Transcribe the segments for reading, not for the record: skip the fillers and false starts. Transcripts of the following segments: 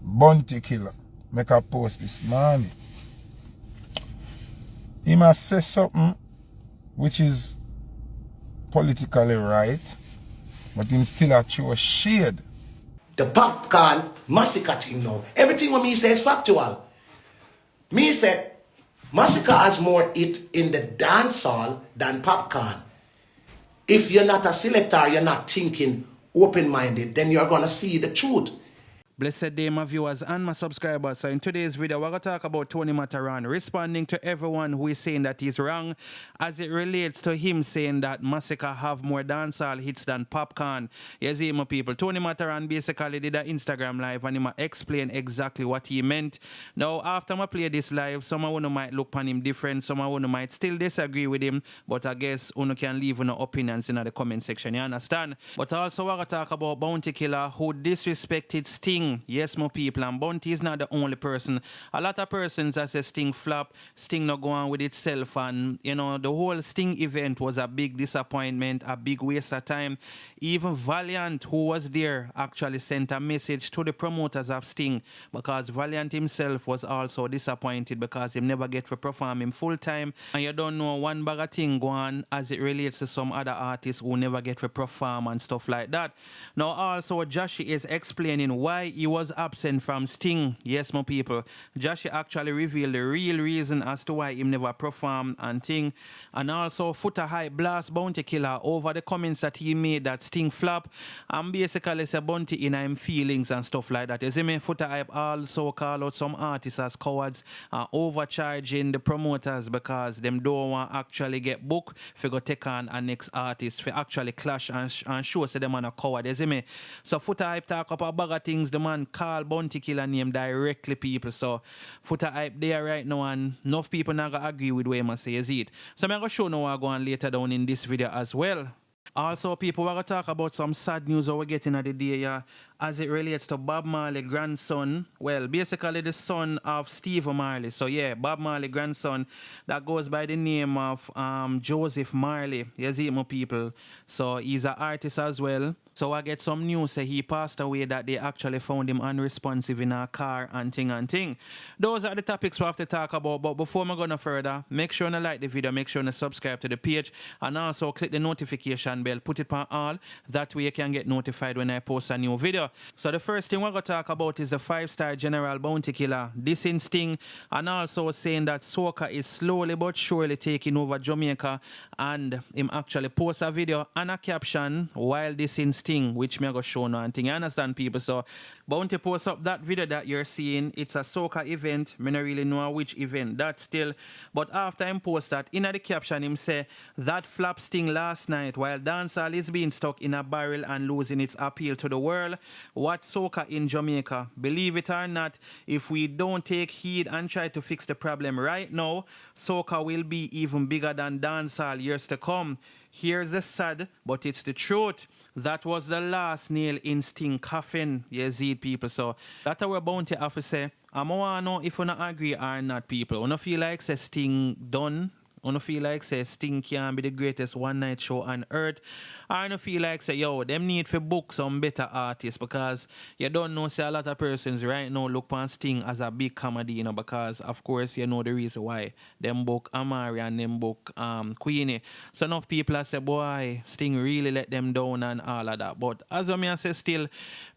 B0UNTY killer make a post this morning. He must say something which is politically right, but him still a show shade. The Popcaan Masicka thing now. Everything what me say is factual. Me say Masicka has more hit in the dancehall than Popcaan. If you're not a selector, you're not thinking open-minded, then you're gonna see the truth. Blessed day, my viewers and my subscribers. So in today's video, we're going to talk about Tony Matterhorn responding to everyone who is saying that he's wrong as it relates to him saying that Masicka have more dancehall hits than Popcaan. You see, my people, Tony Matterhorn basically did an Instagram live and he explained exactly what he meant. Now, after I play this live, some of you might look upon him different, some of you might still disagree with him, but I guess you can leave your opinions in the comment section, you understand? But also, we're going to talk about B0UNTY Killer who disrespected Sting. Yes, my people, and B0UNTY is not the only person. A lot of persons that say Sting flop, Sting not go on with itself, and you know, the whole Sting event was a big disappointment, a big waste of time. Even Valiant, who was there, actually sent a message to the promoters of Sting, because Valiant himself was also disappointed because he never get to perform him full time, and you don't know one bag of thing go on as it relates to some other artists who never get to perform and stuff like that. Now also Jahshii is explaining why he was absent from Sting. Yes, my people. Jahshii actually revealed the real reason as to why he never performed and thing. And also Futa Hype blast B0UNTY Killer over the comments that he made that Sting flop. And basically say B0UNTY in him feelings and stuff like that. You see me? Futa Hype also call out some artists as cowards and overcharging the promoters because them don't want actually get booked for go take on a next artist for actually clash and show say them on a coward. You see me? So Futa Hype talk up a bag of things. The man call B0UNTY Killer name directly, people. So Futa Hype there right now, and enough people not gonna agree with what I say, is it? So I'm gonna show now what I go on later down in this video as well. Also, people, we're going to talk about some sad news that we're getting at the day, yeah, as it relates to Bob Marley grandson. Well, basically the son of Steve Marley. So, yeah, Bob Marley grandson that goes by the name of Joseph Marley. You see, my people. So, he's an artist as well. So, I get some news say he passed away, that they actually found him unresponsive in a car and thing. Those are the topics we have to talk about. But before we go no further, make sure you like the video, make sure you subscribe to the page, and also click the notification bell, put it on all, that way you can get notified when I post a new video. So the first thing we're going to talk about is the 5-star general B0UNTY Killer dissing Sting, and also saying that soca is slowly but surely taking over Jamaica, and him actually post a video and a caption while dissing Sting, which me go show now and thing. You understand, people? So B0UNTY post up that video that you're seeing. It's a soca event. Me not really know which event that still, but after him post that, in the caption him say that flap Sting last night while dancehall is being stuck in a barrel and losing its appeal to the world. What soca in Jamaica? Believe it or not, if we don't take heed and try to fix the problem right now, soca will be even bigger than dancehall years to come. Here's the sad, but it's the truth. That was the last nail in Sting coffin. You see it, people. So that's what B0UNTY have to say. I want to know if you not agree or not, people. You don't feel like say Sting done? I don't feel like say Sting can be the greatest one-night show on earth. I don't feel like say, yo, them need to book some better artists, because you don't know, say a lot of persons right now look upon Sting as a big comedy, you know, because of course you know the reason why. Them book Amari and them book Queenie. So enough people are say, boy, Sting really let them down and all of that. But as I say still,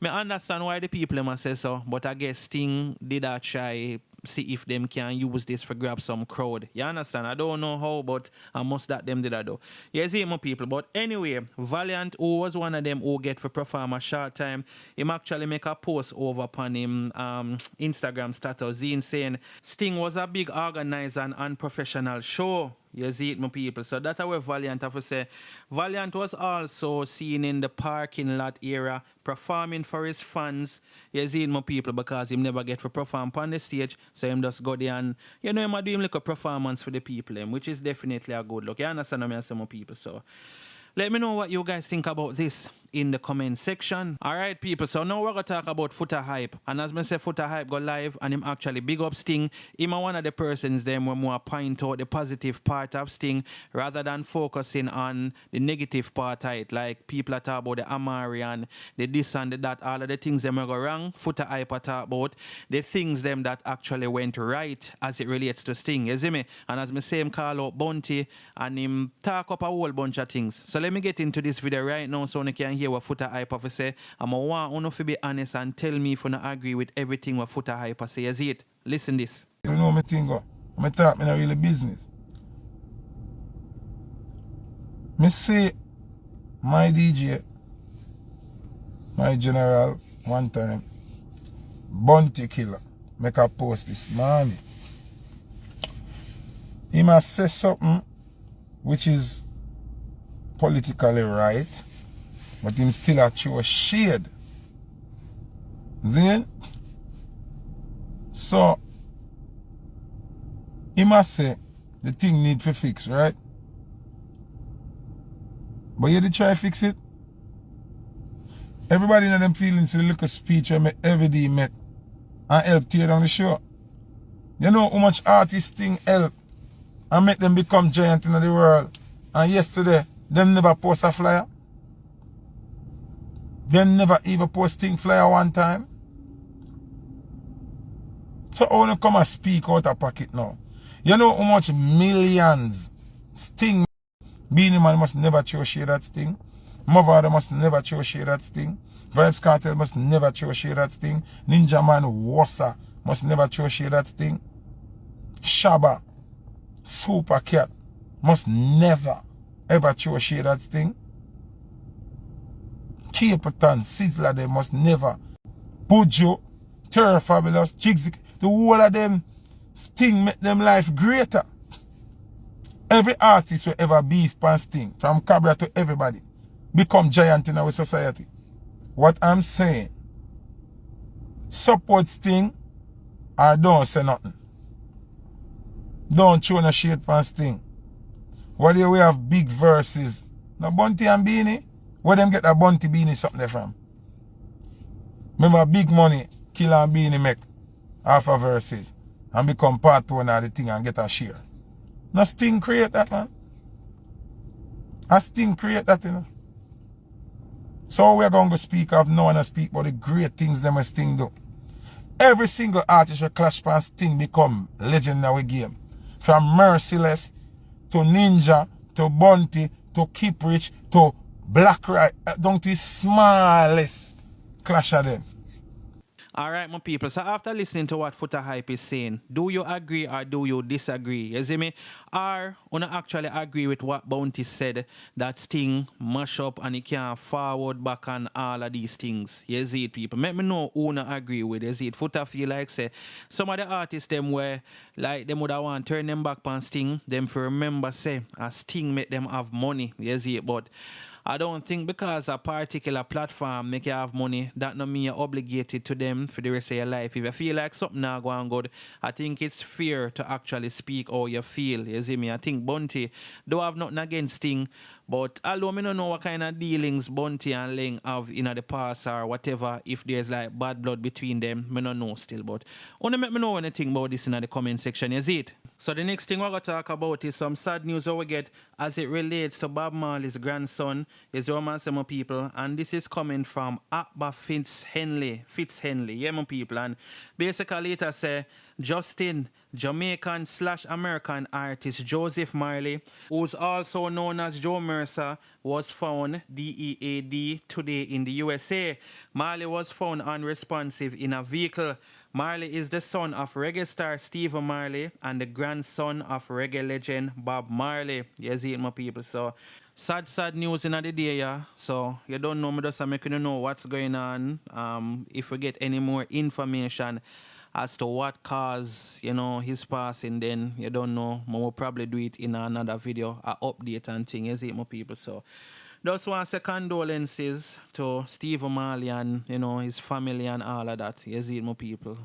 I understand why the people must say so, but I guess Sting did a try see if them can use this for grab some crowd. You understand? I don't know how, but I must that them did I do. You see, my people. But anyway, Valiant, who was one of them who get for perform a short time, him actually make a post over upon him Instagram status saying Sting was a big organizer and unprofessional show. You see it, my people. So that's how Valiant have to say. Valiant was also seen in the parking lot area performing for his fans. You see it, my people, because him never get to perform on the stage. So him just go there and, you know, him do him like a performance for the people, which is definitely a good look. You understand what I say, my people? So let me know what you guys think about this in the comment section. Alright people, so now we're gonna talk about Futa Hype. And as I say, Futa Hype go live and him actually big up Sting. Him one of the persons them when more point out the positive part of Sting rather than focusing on the negative part of it. Like people are talking about the Amari and the this and the that, all of the things them go wrong. Futa Hype are talk about the things them that actually went right as it relates to Sting. You see me? And as me say, him call out B0UNTY and him talk up a whole bunch of things. So let me get into this video right now so you can hear what Futa Hype have to say. I'm going to want you to be honest and tell me if you don't agree with everything what Futa Hype say. You see it? Listen this. You know me thing go. I talk me not really business. Me say my DJ, my general, one time, B0UNTY killer, make a post this morning. He must say something which is politically right, but him still a show shade. Then, so, he must say the thing need to fix, right? But you did try to fix it? Everybody in them feelings to the little speech I make every day make and help tear down the show. You know how much artist thing help and make them become giant in the world. And yesterday, them never post a flyer. Them never even post thing flyer one time. So I want to come and speak out of pocket now. You know how much millions Sting Beenie Man must never show share that Sting. Mother must never show share that Sting. Vibes Cartel must never show share that Sting. Ninja Man Wassa must never show share that Sting. Shabba Super Cat must never ever show share that Sting. Capleton, Sizzler, they must never. Bujo, Terror Fabulous, Jigsy, the whole of them Sting make them life greater. Every artist will ever beef pan Sting, from Cabra to everybody, become giant in our society. What I'm saying, support Sting or don't say nothing. Don't show no shade pan Sting. What do we have big verses? Now B0UNTY and Beanie, where them get that B0UNTY Beanie something there from? Remember Big Money, Killer and Beanie make half a verses and become part one of the thing and get a share. No Sting create that, man. A Sting create that, you know. So we're going to speak of no one to speak about the great things them a Sting do. Every single artist with Clash Pan Sting become legend in our game. From Merciless to Ninja to B0UNTY to Keep Rich to Black Right, down to the smallest clash of them. Alright, my people, so after listening to what Futa Hype is saying, do you agree or do you disagree? You see me? Or you not actually agree with what B0UNTY said, that Sting mash up and he can't forward back on all of these things? You see it, people? Let me know who not agree with it. You see it? Futa feel like say some of the artists them where like them would have want turn them back on Sting, them for remember say a Sting make them have money. You see it? But I don't think because a particular platform make you have money, that no mean you're obligated to them for the rest of your life. If you feel like something not going good, I think it's fair to actually speak how you feel. You see me? I think B0UNTY don't have nothing against Sting, but although I don't know what kind of dealings B0UNTY and Ling have in the past or whatever, if there's like bad blood between them, I don't know still. But only make me know anything about this in the comment section. You see it? So the next thing we're going to talk about is some sad news that we get as it relates to Bob Marley's grandson, his romance, my people. And this is coming from Abba Fitzhenley, yeah, my people. And basically it say, Justin, Jamaican/American artist Joseph Marley, who's also known as Joe Mersa, was found DEAD today in the USA. Marley was found unresponsive in a vehicle. Marley is the son of reggae star Stephen Marley and the grandson of reggae legend Bob Marley. You see it, my people. So, sad news in the day, yeah. So, you don't know, me just make you know what's going on. If we get any more information as to what caused, his passing, then you don't know. We will probably do it in another video, an update and thing. You see it, my people. So, just want to say condolences to Stephen Marley and, his family and all of that. You see it, my people.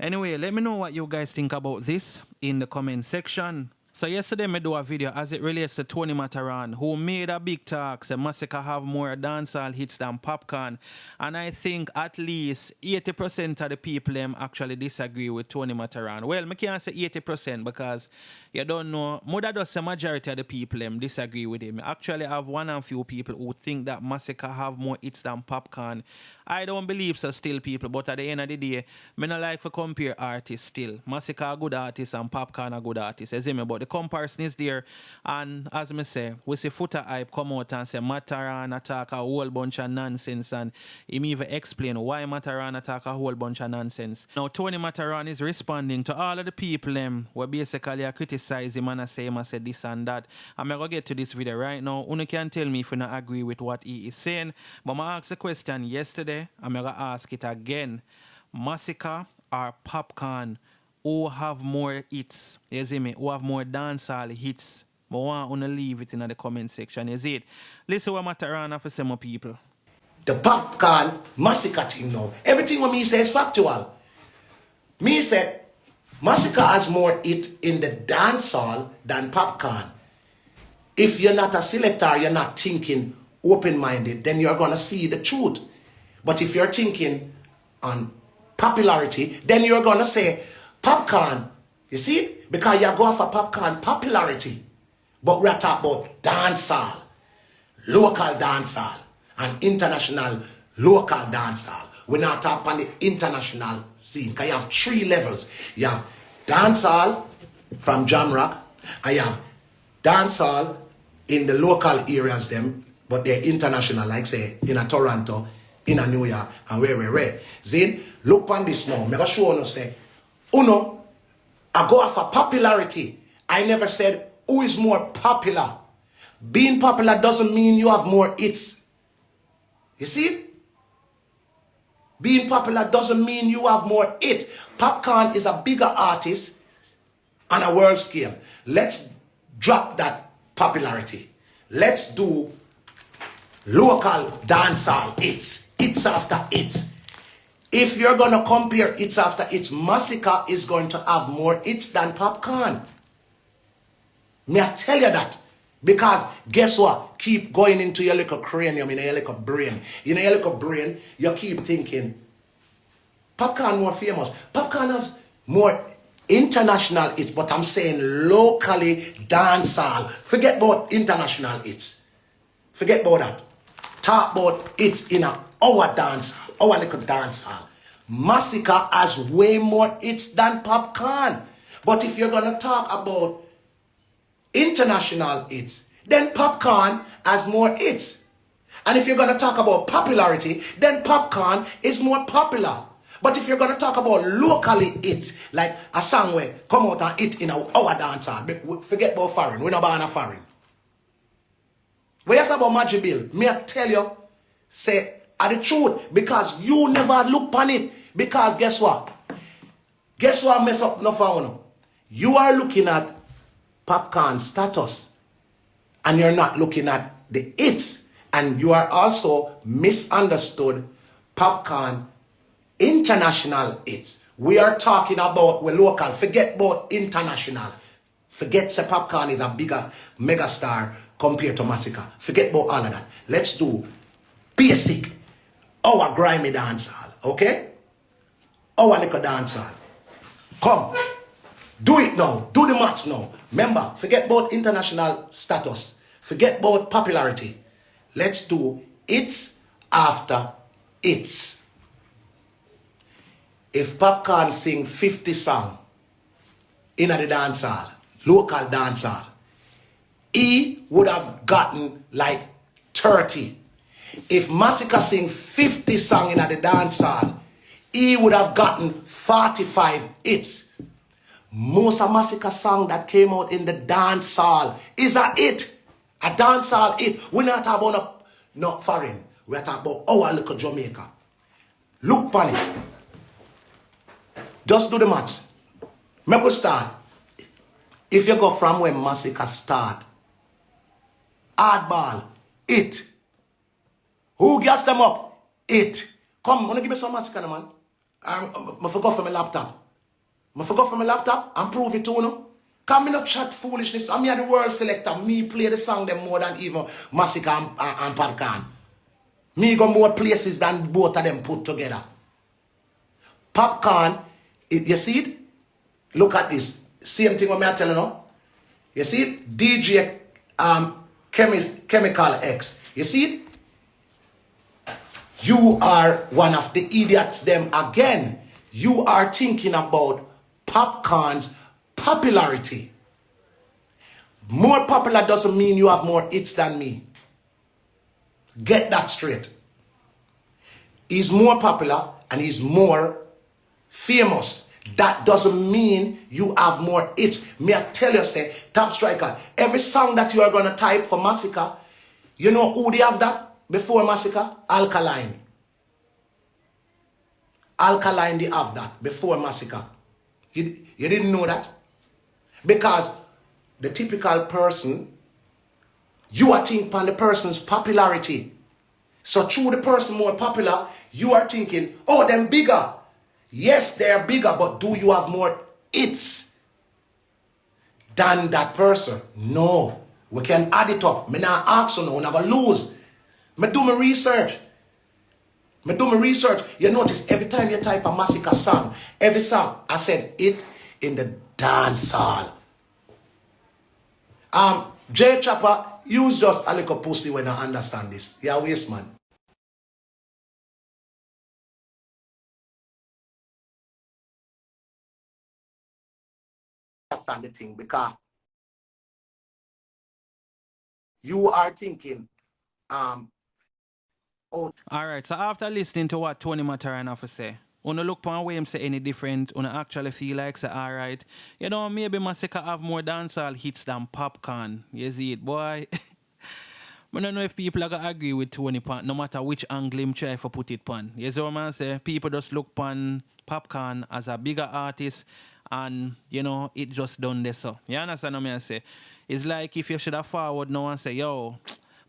Anyway, let me know what you guys think about this in the comment section. So yesterday me do a video as it relates to Tony Mataran, who made a big talk, say Masicka have more dancehall hits than Popcaan. And I think at least 80% of the people actually disagree with Tony Mataran. Well, I can't say 80% because you don't know. More than just the majority of the people disagree with him. Actually, I have one and few people who think that Masicka have more hits than Popcaan. I don't believe so still, people, but at the end of the day, I don't like to compare artists still. Masicka a good artist and Popcaan a good artist. You see me? But the comparison is there. And as I say, we see Futa Hype come out and say Mataran attack a whole bunch of nonsense, and him even explain why Mataran attack a whole bunch of nonsense. Now, Tony Mataran is responding to all of the people who basically criticize him and say him and say this and that. I'm going to get to this video right now. You can tell me if you don't agree with what he is saying. But I asked the question yesterday. I'm going to ask it again. Masicka or Popcaan, who have more hits? You see me? Who have more dancehall hits? I want to leave it in the comment section. You see it? Listen what Mataran have to say, my people. The Popcaan Masicka thing now. Everything what me say is factual. Me say Masicka has more hit in the dancehall than Popcaan. If you're not a selector, you're not thinking open-minded, then you're going to see the truth. But if you're thinking on popularity, then you're going to say Popcaan. You see? Because you go for Popcaan popularity. But we're talking about dancehall, local dancehall, and international local dancehall. We're not talking on the international scene. Because you have 3 levels. You have dancehall from Jamrock, and you have dancehall in the local areas them, but they're international, like say in a Toronto, in a New York, and where. Zin, look on this now. I'm going to show you, say, Uno, I go off for popularity. I never said who is more popular. Being popular doesn't mean you have more hits. You see? Being popular doesn't mean you have more hits. Popcaan is a bigger artist on a world scale. Let's drop that popularity. Let's do local dancehall hits after hits. If you're going to compare hits after hits, Masicka is going to have more hits than Popcaan. May I tell you that? Because guess what? Keep going into your little cranium, in your little brain. In your little brain, you keep thinking, Popcaan more famous. Popcaan has more international hits, but I'm saying locally dancehall. Forget about international hits. Forget about that. Talk about hits in our dancehall, our little dancehall. Masicka has way more hits than Popcaan. But if you're going to talk about international hits, then Popcaan has more hits. And if you're going to talk about popularity, then Popcaan is more popular. But if you're going to talk about locally hits, like a song where come out and hit in our dancehall, forget about foreign. We're not buying a foreign. When you talk about Magic Bill, may I tell you, say, are the truth, because you never look on it. Because guess what? Guess what mess up no for you are looking at Popcaan status, and you're not looking at the hits, and you are also misunderstood Popcaan international hits. We are talking about we're local. Forget about international. Forget say Popcaan is a bigger megastar compared to Masicka. Forget about all of that. Let's do basic, our grimy dancehall, okay? Our little dancehall. Come, do it now. Do the maths now. Remember, forget about international status. Forget about popularity. Let's do hits after hits. If Popcaan sing 50 songs in the dancehall, local dancehall, he would have gotten like 30. If Masicka sing 50 songs in the dancehall, he would have gotten 45 hits. Most of Masicka song that came out in the dancehall is a hit. A dancehall hit. We're not talking about no foreign. We're talking about our little Jamaica. Look on it. Just do the maths. Make us start. If you go from when Masicka start, hardball, it. Who gas them up? It. Come, wanna give me some Masicka, man? I forgot from my laptop. I forgot from my laptop and prove it to you. Come me not chat foolishness. I'm here the world selector. Me play the song them more than even Masicka and Popcaan. Me go more places than both of them put together. Popcaan, you see it? Look at this. Same thing what me I tell you now. You see it? DJ Chemical X. You see it? You are one of the idiots them again. You are thinking about Popcaan's popularity. More popular doesn't mean you have more hits than me. Get that straight. He's more popular and he's more famous. That doesn't mean you have more hits. Me I tell you, say, Top Striker, every song that you are going to type for Masicka, you know who they have that before Masicka? Alkaline. Alkaline, they have that before Masicka. You didn't know that? Because the typical person, you are thinking on the person's popularity. So through the person more popular, you are thinking, oh, them bigger. Yes, they're bigger, but do you have more hits than that person? No. We can add it up. Me not ask you no, I'm not going to lose. Me do my research. You notice every time you type a Masicka song, every song, I said it in the dancehall. J Chopper, use just a little pussy when I understand this. Yeah, waste man. Understand the thing because you are thinking, oh. Alright, so after listening to what Tony Mataran have to say, when you look upon way him say any different, when you actually feel like say alright, you know, maybe Masicka have more dancehall hits than Popcaan. You see it, boy? I don't know if people are gonna agree with Tony Pan, no matter which angle him try for put it pan. You see what man say? People just look upon Popcaan as a bigger artist and, you know, it just done this so. You understand what I say? It's like if you should have forward now and say, yo,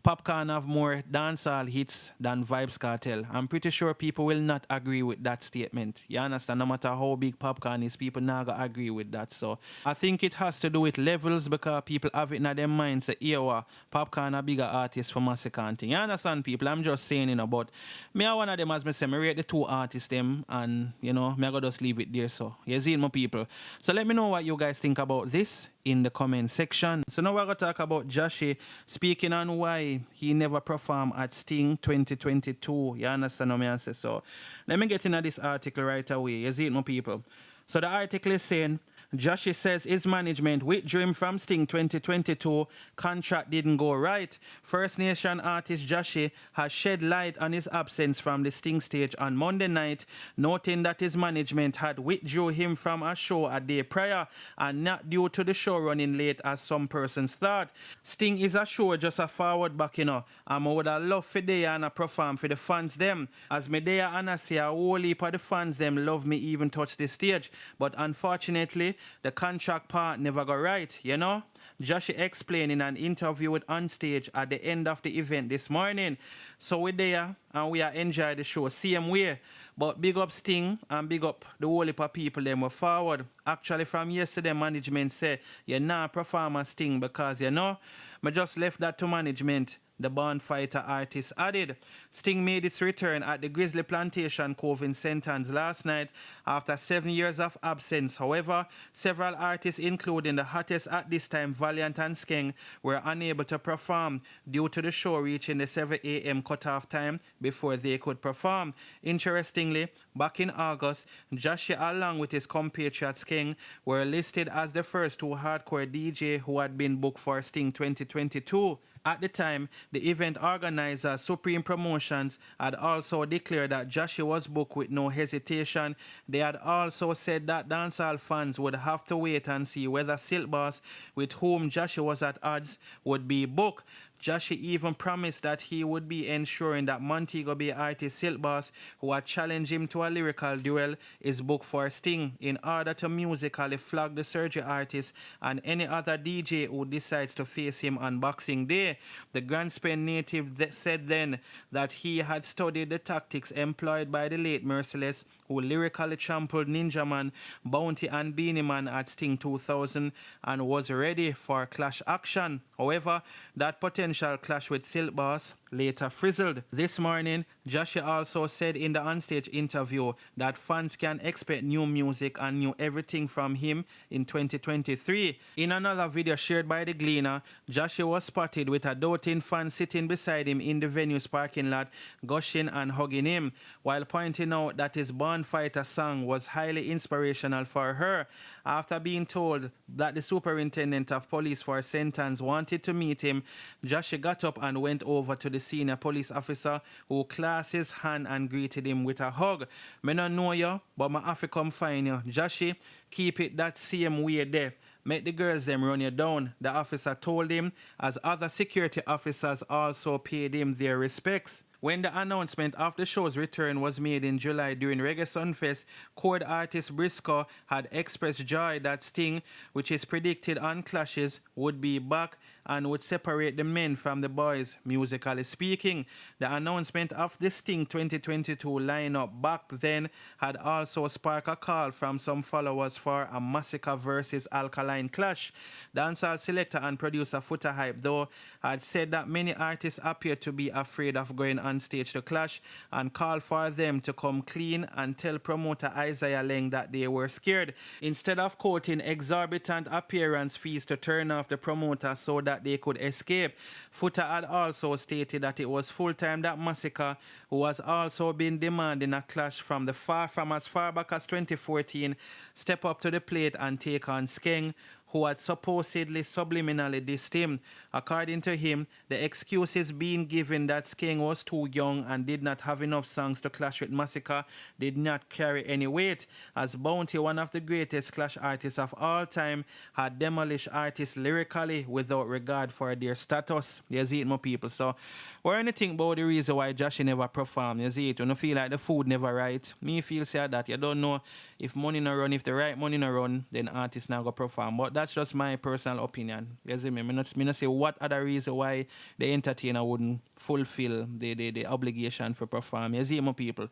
Popcaan have more dancehall hits than Vybz Kartel. I'm pretty sure people will not agree with that statement. You understand? No matter how big Popcaan is, people not gonna agree with that. So I think it has to do with levels because people have it in their minds say, yeah, Popcaan a bigger artist for Masicka and thing. You understand, people? I'm just saying, you know, but me are one of them, as me say, me rate the two artists them and, you know, me I go just leave it there. So you see it, my people. So let me know what you guys think about this in the comment section. So now we're going to talk about Jahshii speaking on why he never performed at Sting 2022. You understand what I say? So let me get into this article right away. You see it, my people? So the article is saying, Jahshii says his management withdrew him from Sting 2022. Contract didn't go right. First Nation artist Jahshii has shed light on his absence from the Sting stage on Monday night, noting that his management had withdrew him from a show a day prior and not due to the show running late as some persons thought. Sting is a show just a forward back, you know, and I would have loved for there and perform for the fans them. As me there and I say a whole heap of the fans them love me even touch the stage, but unfortunately the contract part never got right, you know? Jahshii explained in an interview with Onstage at the end of the event this morning. So we're there and we are enjoying the show same way. But big up Sting and big up the whole heap of people them were forward. Actually from yesterday management said you're not perform as Sting because you know, I just left that to management. The Born Fighter artist added. Sting made its return at the Grizzly Plantation Cove in St. Anne's last night after 7 years of absence. However, several artists, including the hottest at this time, Valiant and Skeng, were unable to perform due to the show reaching the 7 a.m. cutoff time before they could perform. Interestingly, back in August, Jahshii, along with his compatriot Skeng, were listed as the first two hardcore DJ who had been booked for Sting 2022. At the time, the event organizer, Supreme Promotions, had also declared that Jahshii was booked with no hesitation. They had also said that dancehall fans would have to wait and see whether Silk Boss, with whom Jahshii was at odds, would be booked. Jahshii even promised that he would be ensuring that Montego Bay artist Silk Boss, who had challenged him to a lyrical duel, is booked for Sting in order to musically flag the surgery artist and any other DJ who decides to face him on Boxing Day. The Grand Spain native said then that he had studied the tactics employed by the late Merciless who lyrically trampled Ninja Man, Bounty and Beanie Man at Sting 2000 and was ready for clash action. However, that potential clash with Silk Boss later frizzled. This morning, Jahshii also said in the onstage interview that fans can expect new music and new everything from him in 2023. In another video shared by The Gleaner, Jahshii was spotted with a doting fan sitting beside him in the venue's parking lot, gushing and hugging him, while pointing out that his Born Fighter song was highly inspirational for her. After being told that the superintendent of police for sentence wanted to meet him, Jahshii got up and went over to the senior police officer, who clasped his hand and greeted him with a hug. "Me no know you, but me have to come find you. Jahshii, keep it that same way there. Make the girls them run you down," the officer told him, as other security officers also paid him their respects. When the announcement of the show's return was made in July during Reggae Sunfest, chord artist Briscoe had expressed joy that Sting, which is predicted on clashes, would be back and would separate the men from the boys, musically speaking. The announcement of the Sting 2022 lineup back then had also sparked a call from some followers for a Masicka versus Alkaline clash. Dancehall selector and producer Futa Hype, though, had said that many artists appear to be afraid of going on stage to clash and called for them to come clean and tell promoter Isaiah Leng that they were scared. Instead of quoting exorbitant appearance fees to turn off the promoter so that they could escape, Foota had also stated that it was full time that Masicka, who has also been demanding a clash from as far back as 2014, step up to the plate and take on Skeng, who had supposedly subliminally dissed him. According to him, the excuses being given that Skeng was too young and did not have enough songs to clash with Masicka did not carry any weight, as Bounty, one of the greatest clash artists of all time, had demolished artists lyrically without regard for their status. You see it, my people. So, or anything about the reason why Jahshii never performed, you see it, when you feel like the food never right. Me feel say that you don't know if money no run, if the right money no run, then artists now go perform. But that's just my personal opinion. You see me? Me not say what other reason why the entertainer wouldn't fulfill the obligation for perform. You see, my people.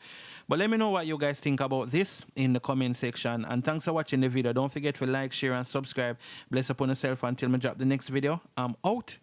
But let me know what you guys think about this in the comment section. And thanks for watching the video. Don't forget to like, share, and subscribe. Bless upon yourself until I drop the next video. I'm out.